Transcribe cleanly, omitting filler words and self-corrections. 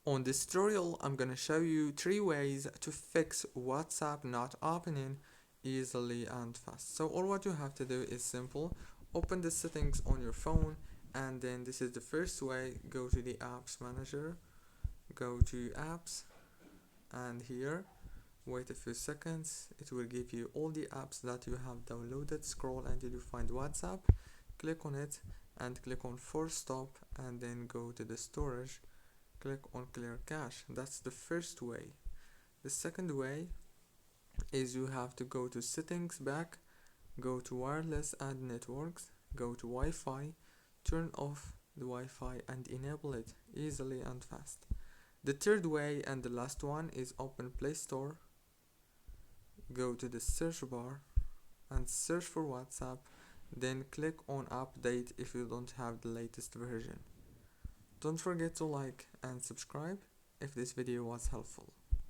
On this tutorial, I'm gonna show you 3 ways to fix WhatsApp not opening easily and fast. So all what you have to do is simple. Open the settings on your phone, and then this is the first way. Go to the apps manager, go to apps, and here wait a few seconds. It will give you all the apps that you have downloaded. Scroll until you find WhatsApp, click on it and click on force stop, and then go to the storage, click on clear cache. That's the first way. The second way is you have to go to settings back, go to wireless and networks, go to Wi-Fi, turn off the Wi-Fi and enable it easily and fast. The third way and the last one is open Play Store, go to the search bar and search for WhatsApp, then click on update if you don't have the latest version. Don't forget to like and subscribe if this video was helpful.